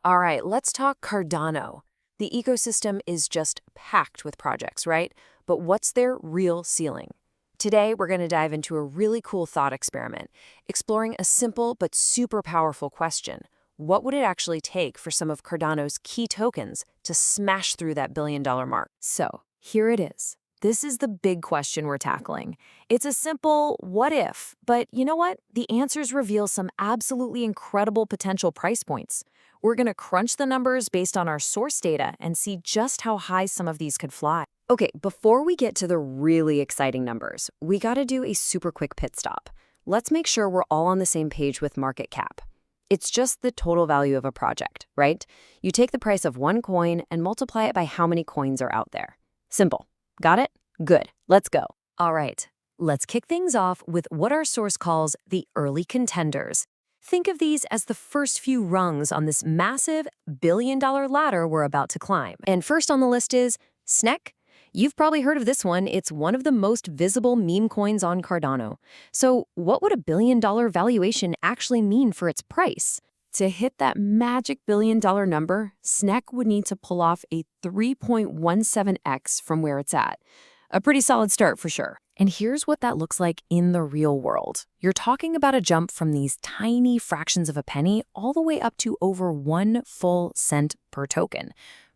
All right, let's talk Cardano. The ecosystem is just packed with projects, right? But what's their real ceiling? Today, we're going to dive into a really cool thought experiment, exploring a simple but super powerful question. What would it actually take for some of Cardano's key tokens to smash through that billion-dollar mark? So, here it is. This is the big question we're tackling. It's a simple what if, but you know what? The answers reveal some absolutely incredible potential price points. We're going to crunch the numbers based on our source data and see just how high some of these could fly. Okay, before we get to the really exciting numbers, we got to do a super quick pit stop. Let's make sure we're all on the same page with market cap. It's just the total value of a project, right? You take the price of one coin and multiply it by how many coins are out there. Simple. Got it? Good. Let's go. All right. Let's kick things off with what our source calls the early contenders. Think of these as the first few rungs on this massive billion-dollar ladder we're about to climb. And first on the list is Snek. You've probably heard of this one. It's one of the most visible meme coins on Cardano. So what would a billion-dollar valuation actually mean for its price? To hit that magic billion-dollar number, Snek would need to pull off a 3.17x from where it's at. A pretty solid start for sure. And here's what that looks like in the real world. You're talking about a jump from these tiny fractions of a penny all the way up to over 1 full cent per token.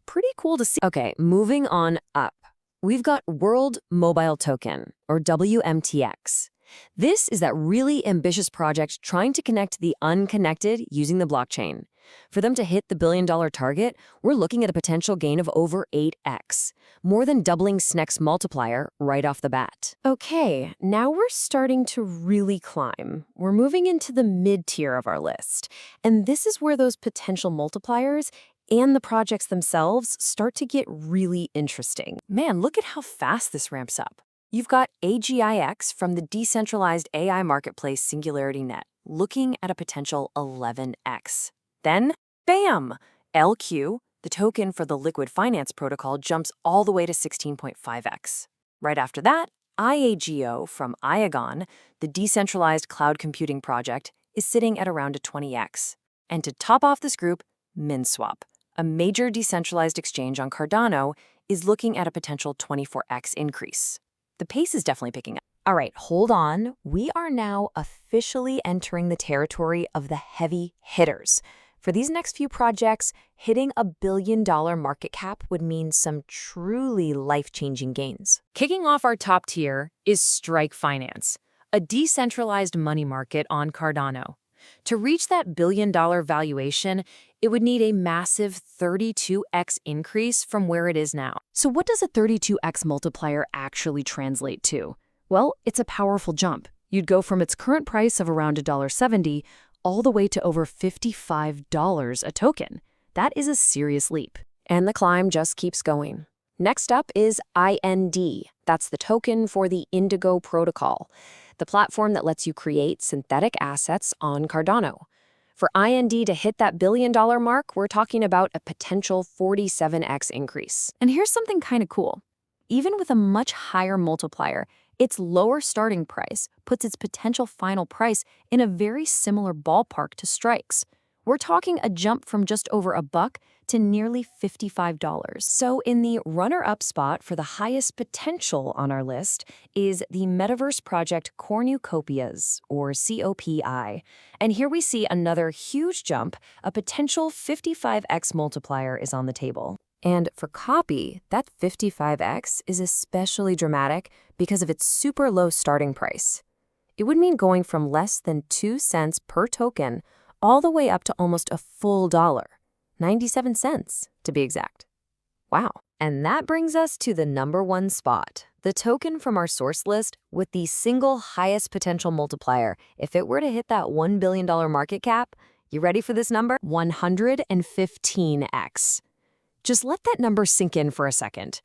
Pretty cool to see. Okay, moving on up. We've got World Mobile Token, or WMTX. This is that really ambitious project trying to connect the unconnected using the blockchain. For them to hit the billion-dollar target, we're looking at a potential gain of over 8x, more than doubling Snek's multiplier right off the bat. Okay, now we're starting to really climb. We're moving into the mid-tier of our list, and this is where those potential multipliers and the projects themselves start to get really interesting. Man, look at how fast this ramps up. You've got AGIX from the decentralized AI marketplace SingularityNet, looking at a potential 11x. Then, bam! LQ, the token for the liquid finance protocol, jumps all the way to 16.5x. Right after that, IAGO from Iagon, the decentralized cloud computing project, is sitting at around a 20x. And to top off this group, MinSwap, a major decentralized exchange on Cardano, is looking at a potential 24x increase. The pace is definitely picking up. All right, hold on. We are now officially entering the territory of the heavy hitters. For these next few projects, hitting a billion-dollar market cap would mean some truly life-changing gains. Kicking off our top tier is Strike Finance, a decentralized money market on Cardano. To reach that billion-dollar valuation, it would need a massive 32x increase from where it is now. So what does a 32x multiplier actually translate to? Well, it's a powerful jump. You'd go from its current price of around $1.70 all the way to over $55 a token. That is a serious leap. And the climb just keeps going. Next up is IND. That's the token for the Indigo protocol, the platform that lets you create synthetic assets on Cardano. For IND to hit that billion-dollar mark, we're talking about a potential 47x increase. And here's something kind of cool. Even with a much higher multiplier, its lower starting price puts its potential final price in a very similar ballpark to Strike's. We're talking a jump from just over $1 to nearly $55. So in the runner-up spot for the highest potential on our list is the metaverse project Cornucopias, or COPI. And here we see another huge jump. A potential 55x multiplier is on the table. And for Copy, that 55x is especially dramatic because of its super low starting price. It would mean going from less than 2 cents per token all the way up to almost a full dollar, 97 cents to be exact. Wow. And that brings us to the number one spot, the token from our source list with the single highest potential multiplier. If it were to hit that $1 billion market cap, you ready for this number? 115x. Just let that number sink in for a second.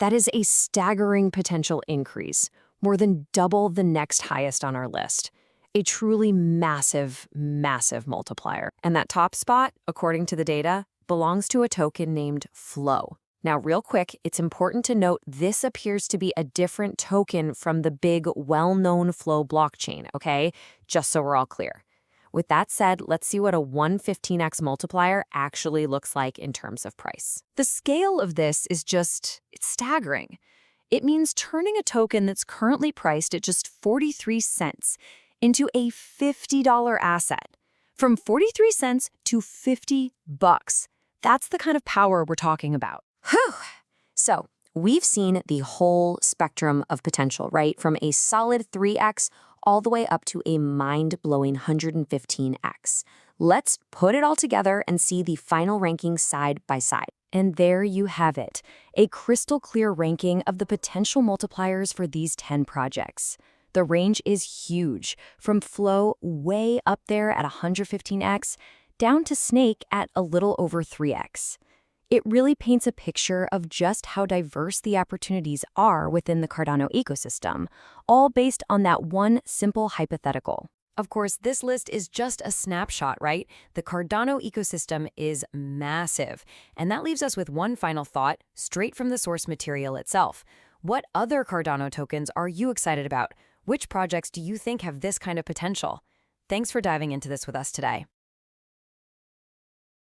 That is a staggering potential increase, more than double the next highest on our list. A truly massive, massive multiplier. And that top spot, according to the data, belongs to a token named Flow. Now, real quick, it's important to note this appears to be a different token from the big, well-known Flow blockchain, okay? Just so we're all clear. With that said, let's see what a 115x multiplier actually looks like in terms of price. The scale of this is it's staggering. It means turning a token that's currently priced at just 43 cents into a $50 asset. From 43 cents to 50 bucks. That's the kind of power we're talking about. Whew! So, we've seen the whole spectrum of potential, right? From a solid 3x all the way up to a mind-blowing 115x. Let's put it all together and see the final rankings side by side. And there you have it, a crystal clear ranking of the potential multipliers for these 10 projects. The range is huge, from Flow way up there at 115x down to Snek at a little over 3x. It really paints a picture of just how diverse the opportunities are within the Cardano ecosystem, all based on that one simple hypothetical. Of course, this list is just a snapshot, right? The Cardano ecosystem is massive. And that leaves us with one final thought, straight from the source material itself. What other Cardano tokens are you excited about? Which projects do you think have this kind of potential? Thanks for diving into this with us today.